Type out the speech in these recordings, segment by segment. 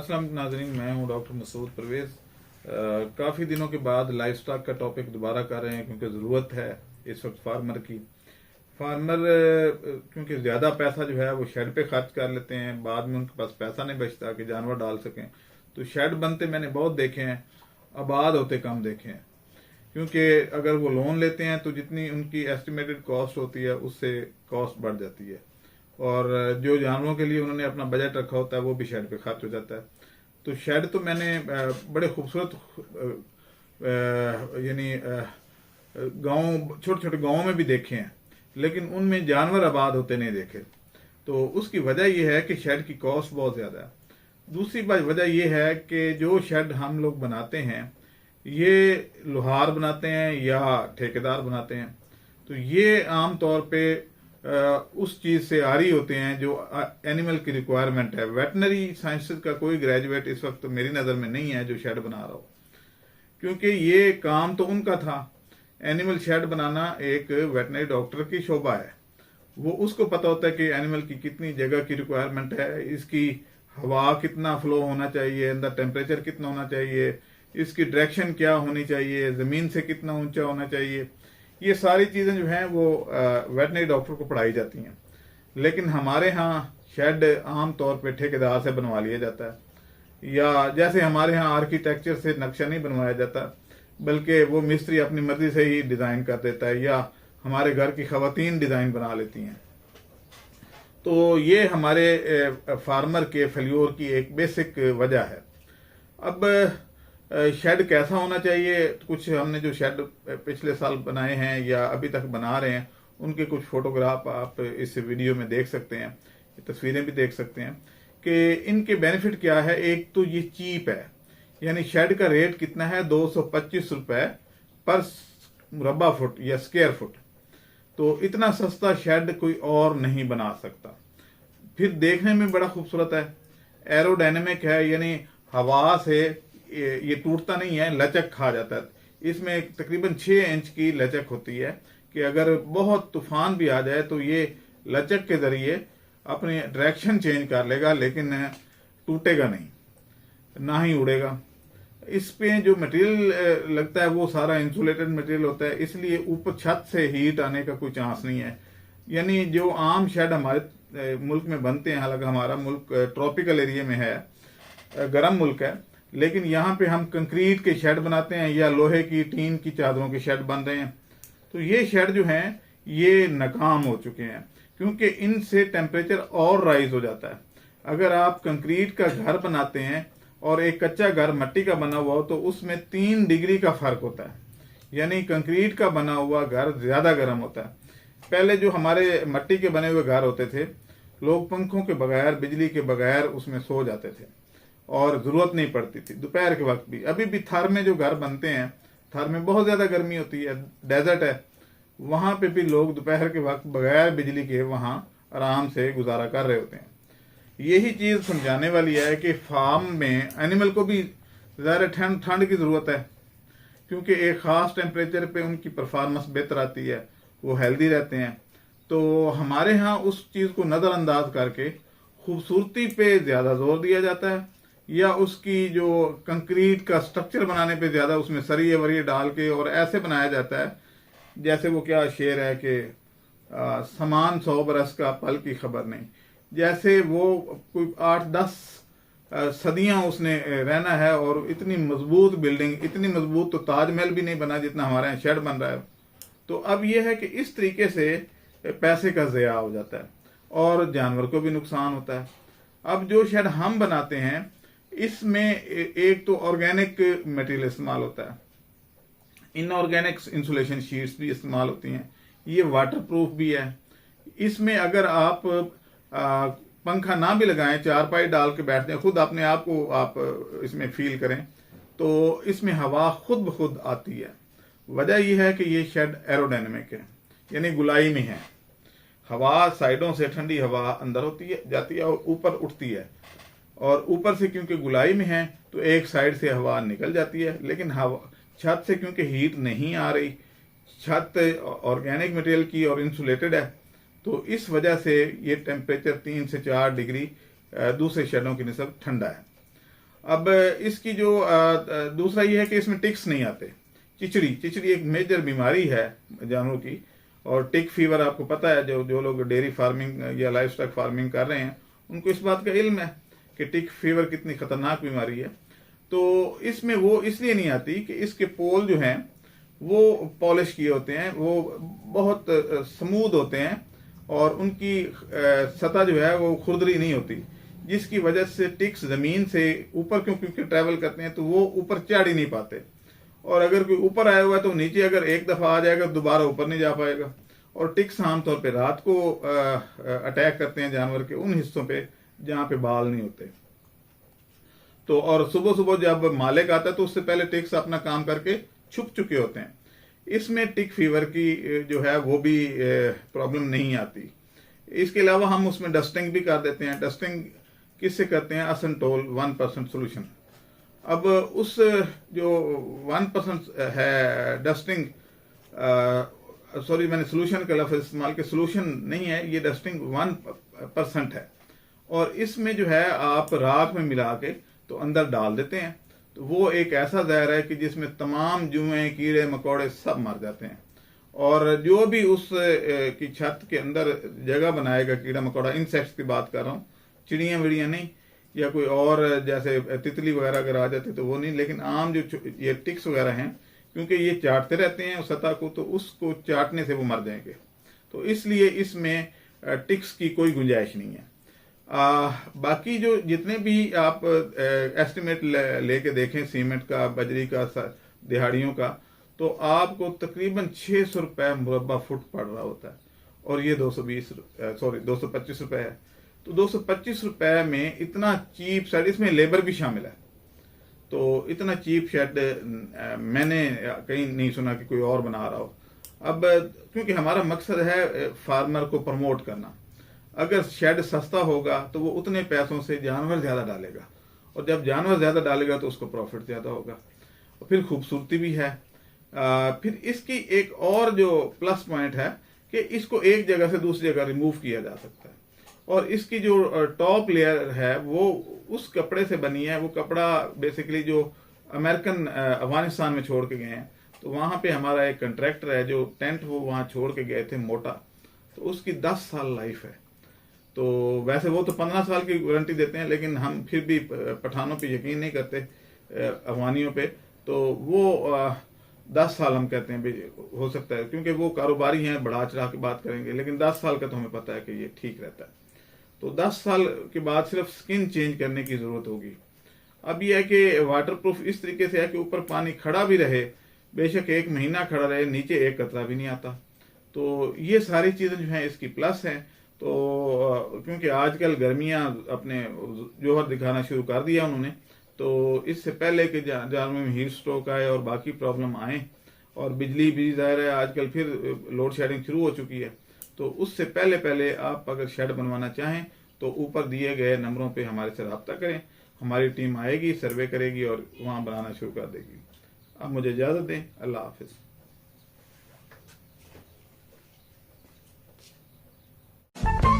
अस्सलाम नाज़रीन, मैं हूं डॉक्टर मसूद परवेज़। काफ़ी दिनों के बाद लाइफ स्टॉक का टॉपिक दोबारा कर रहे हैं क्योंकि ज़रूरत है इस वक्त फार्मर की। फार्मर क्योंकि ज़्यादा पैसा जो है वो शेड पे खर्च कर लेते हैं, बाद में उनके पास पैसा नहीं बचता कि जानवर डाल सकें। तो शेड बनते मैंने बहुत देखे हैं, आबाद होते कम देखे हैं। क्योंकि अगर वो लोन लेते हैं तो जितनी उनकी एस्टिमेटेड कॉस्ट होती है उससे कॉस्ट बढ़ जाती है, और जो जानवरों के लिए उन्होंने अपना बजट रखा होता है वो भी शेड पे खर्च हो जाता है। तो शेड तो मैंने बड़े खूबसूरत यानी गांव, छोटे छोटे गांवों में भी देखे हैं, लेकिन उनमें जानवर आबाद होते नहीं देखे। तो उसकी वजह यह है कि शेड की कॉस्ट बहुत ज़्यादा है। दूसरी वजह यह है कि जो शेड हम लोग बनाते हैं ये लोहार बनाते हैं या ठेकेदार बनाते हैं, तो ये आम तौर पे उस चीज से आरी होते हैं जो एनिमल की रिक्वायरमेंट है। वेटनरी साइंसेज का कोई ग्रेजुएट इस वक्त मेरी नज़र में नहीं है जो शेड बना रहा हो, क्योंकि ये काम तो उनका था। एनिमल शेड बनाना एक वेटनरी डॉक्टर की शोभा है। वो उसको पता होता है कि एनिमल की कितनी जगह की रिक्वायरमेंट है, इसकी हवा कितना फ्लो होना चाहिए, अंदर टेम्परेचर कितना होना चाहिए, इसकी डायरेक्शन क्या होनी चाहिए, ज़मीन से कितना ऊंचा होना चाहिए। ये सारी चीज़ें जो हैं वो वेटनरी डॉक्टर को पढ़ाई जाती हैं। लेकिन हमारे यहाँ शेड आम तौर पे ठेकेदार से बनवा लिया जाता है, या जैसे हमारे यहाँ आर्किटेक्चर से नक्शा नहीं बनवाया जाता, बल्कि वो मिस्त्री अपनी मर्जी से ही डिज़ाइन कर देता है, या हमारे घर की खवातीन डिज़ाइन बना लेती हैं। तो ये हमारे फार्मर के फेल्योर की एक बेसिक वजह है। अब शेड कैसा होना चाहिए, कुछ हमने जो शेड पिछले साल बनाए हैं या अभी तक बना रहे हैं उनके कुछ फोटोग्राफ आप इस वीडियो में देख सकते हैं, तस्वीरें भी देख सकते हैं कि इनके बेनिफिट क्या है। एक तो ये चीप है, यानी शेड का रेट कितना है, 225 रुपए पर मुरब्बा फुट या स्क्वायर फुट। तो इतना सस्ता शेड कोई और नहीं बना सकता। फिर देखने में बड़ा खूबसूरत है, एरोडायनेमिक है, यानी हवा से ये टूटता नहीं है, लचक खा जाता है। इसमें तकरीबन 6 इंच की लचक होती है कि अगर बहुत तूफान भी आ जाए तो ये लचक के जरिए अपनी डायरेक्शन चेंज कर लेगा, लेकिन टूटेगा नहीं, ना ही उड़ेगा। इस पे जो मटेरियल लगता है वो सारा इंसुलेटेड मटेरियल होता है, इसलिए ऊपर छत से हीट आने का कोई चांस नहीं है। यानी जो आम शेड हमारे मुल्क में बनते हैं, हालांकि हमारा मुल्क ट्रॉपिकल एरिया में है, गर्म मुल्क है, लेकिन यहाँ पे हम कंक्रीट के शेड बनाते हैं या लोहे की टीन की चादरों के शेड बन रहे हैं। तो ये शेड जो हैं ये नाकाम हो चुके हैं, क्योंकि इनसे टेम्परेचर और राइज हो जाता है। अगर आप कंक्रीट का घर बनाते हैं और एक कच्चा घर मिट्टी का बना हुआ हो तो उसमें 3 डिग्री का फर्क होता है, यानी कंक्रीट का बना हुआ घर ज्यादा गर्म होता है। पहले जो हमारे मिट्टी के बने हुए घर होते थे, लोग पंखों के बगैर, बिजली के बगैर उसमें सो जाते थे और जरूरत नहीं पड़ती थी दोपहर के वक्त भी। अभी भी थर में जो घर बनते हैं, थर में बहुत ज्यादा गर्मी होती है, डेजर्ट है, वहां पे भी लोग दोपहर के वक्त बगैर बिजली के वहां आराम से गुजारा कर रहे होते हैं। यही चीज समझाने वाली है कि फार्म में एनिमल को भी ज़्यादा ठंड की जरूरत है, क्योंकि एक खास टेम्परेचर पे उनकी परफॉर्मेंस बेहतर आती है, वो हेल्दी रहते हैं। तो हमारे यहाँ उस चीज को नजरअंदाज करके खूबसूरती पे ज्यादा जोर दिया जाता है, या उसकी जो कंक्रीट का स्ट्रक्चर बनाने पे ज्यादा उसमें सरिये वरिये डाल के और ऐसे बनाया जाता है जैसे वो क्या शेर है कि समान 100 बरस का पल की खबर नहीं। जैसे वो कोई 8-10 सदियां उसने रहना है, और इतनी मजबूत बिल्डिंग, इतनी मजबूत तो ताजमहल भी नहीं बना जितना हमारे यहाँ शेड बन रहा है। तो अब यह है कि इस तरीके से पैसे का ज़या हो जाता है और जानवर को भी नुकसान होता है। अब जो शेड हम बनाते हैं इसमें एक तो ऑर्गेनिक मटेरियल इस्तेमाल होता है, इनऑर्गेनिक इंसुलेशन शीट्स भी इस्तेमाल होती हैं, ये वाटरप्रूफ भी है। इसमें अगर आप पंखा ना भी लगाएं, चारपाई डाल के बैठते हैं, खुद अपने आप को आप इसमें फील करें तो इसमें हवा खुद ब खुद आती है। वजह यह है कि ये शेड एरोडायनेमिक है, यानी गुलाई में है। हवा साइडों से ठंडी हवा अंदर होती है, जाती है और ऊपर उठती है, और ऊपर से क्योंकि गुलाई में है तो एक साइड से हवा निकल जाती है, लेकिन हवा छत से क्योंकि हीट नहीं आ रही, छत ऑर्गेनिक मटेरियल की और इंसुलेटेड है, तो इस वजह से ये टेम्परेचर 3 से 4 डिग्री दूसरे शेडों की निस्बत ठंडा है। अब इसकी जो दूसरा ये है कि इसमें टिक्स नहीं आते। चिचड़ी एक मेजर बीमारी है जानवरों की, और टिक फीवर आपको पता है, जो लोग डेयरी फार्मिंग या लाइफ स्टॉक फार्मिंग कर रहे हैं उनको इस बात का इल्म है कि टिक फीवर कितनी खतरनाक बीमारी है। तो इसमें वो इसलिए नहीं आती कि इसके पोल जो हैं वो पॉलिश किए होते हैं, वो बहुत स्मूथ होते हैं और उनकी सतह जो है वो खुरदरी नहीं होती, जिसकी वजह से टिक्स जमीन से ऊपर क्योंकि ट्रैवल करते हैं तो वो ऊपर चढ़ ही नहीं पाते, और अगर कोई ऊपर आया हुआ है तो नीचे अगर एक दफा आ जाएगा दोबारा ऊपर नहीं जा पाएगा। और टिक्स आमतौर पे रात को अटैक करते हैं जानवर के उन हिस्सों पे जहां पे बाल नहीं होते। तो और सुबह सुबह जब मालिक आता है तो उससे पहले टिक्स अपना काम करके छुप चुके होते हैं। इसमें टिक फीवर की जो है वो भी प्रॉब्लम नहीं आती। इसके अलावा हम उसमें डस्टिंग भी कर देते हैं। डस्टिंग किससे करते हैं? असनटोल 1% सोल्यूशन। अब उस जो 1% है डस्टिंग, सॉरी मैंने सोल्यूशन का लफ्ज इस्तेमाल किया, सोल्यूशन नहीं है ये, डस्टिंग 1% है, और इसमें जो है आप राख में मिला के तो अंदर डाल देते हैं। तो वो एक ऐसा जहर है कि जिसमें तमाम जुएं कीड़े मकोड़े सब मर जाते हैं, और जो भी उस की छत के अंदर जगह बनाएगा कीड़ा मकोड़ा, इंसेक्ट्स की बात कर रहा हूँ, चिड़ियाँ विड़ियाँ नहीं, या कोई और जैसे तितली वगैरह अगर आ जाती तो वो नहीं, लेकिन आम जो ये टिक्स वगैरह हैं क्योंकि ये चाटते रहते हैं उस सतह को, तो उसको चाटने से वो मर जाएंगे। तो इसलिए इसमें टिक्स की कोई गुंजाइश नहीं है। बाकी जो जितने भी आप एस्टिमेट लेके देखें सीमेंट का, बजरी का, दिहाड़ियों का, तो आपको तकरीबन 600 रुपए मुरब्बा फुट पड़ रहा होता है, और ये 225 रुपए है। तो 225 रुपए में इतना चीप शेड, इसमें लेबर भी शामिल है, तो इतना चीप शेड मैंने कहीं नहीं सुना कि कोई और बना रहा हो। अब क्योंकि हमारा मकसद है फार्मर को प्रमोट करना, अगर शेड सस्ता होगा तो वो उतने पैसों से जानवर ज्यादा डालेगा, और जब जानवर ज्यादा डालेगा तो उसको प्रॉफिट ज्यादा होगा, और फिर खूबसूरती भी है। फिर इसकी एक और जो प्लस पॉइंट है कि इसको एक जगह से दूसरी जगह रिमूव किया जा सकता है, और इसकी जो टॉप लेयर है वो उस कपड़े से बनी है। वो कपड़ा बेसिकली जो अमेरिकन अफगानिस्तान में छोड़ के गए हैं, तो वहां पे हमारा एक कंट्रैक्टर है जो टेंट वो वहां छोड़ के गए थे मोटा, तो उसकी 10 साल लाइफ है। तो वैसे वो तो 15 साल की वारंटी देते हैं, लेकिन हम फिर भी पठानों पे यकीन नहीं करते, अफगानियों पे, तो वो 10 साल हम कहते हैं भी हो सकता है, क्योंकि वो कारोबारी हैं, बढ़ा चढ़ा के बात करेंगे, लेकिन 10 साल का तो हमें पता है कि ये ठीक रहता है। तो 10 साल के बाद सिर्फ स्किन चेंज करने की जरूरत होगी। अब यह है कि वाटर प्रूफ इस तरीके से है कि ऊपर पानी खड़ा भी रहे, बेशक 1 महीना खड़ा रहे, नीचे एक कतरा भी नहीं आता। तो ये सारी चीजें जो हैं इसकी प्लस हैं। तो क्योंकि आजकल गर्मियां अपने जोहर दिखाना शुरू कर दिया उन्होंने, तो इससे पहले कि जानवरों में हीट स्ट्रोक आए और बाकी प्रॉब्लम आए, और बिजली भी जाहिर है आजकल फिर लोड शेडिंग शुरू हो चुकी है, तो उससे पहले आप अगर शेड बनवाना चाहें तो ऊपर दिए गए नंबरों पे हमारे से रब्ता करें, हमारी टीम आएगी, सर्वे करेगी और वहां बनाना शुरू कर देगी। अब मुझे इजाजत दें, अल्लाह हाफिज।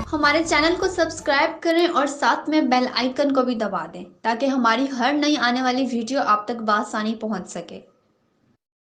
हमारे चैनल को सब्सक्राइब करें और साथ में बेल आइकन को भी दबा दें ताकि हमारी हर नई आने वाली वीडियो आप तक बआसानी पहुंच सके।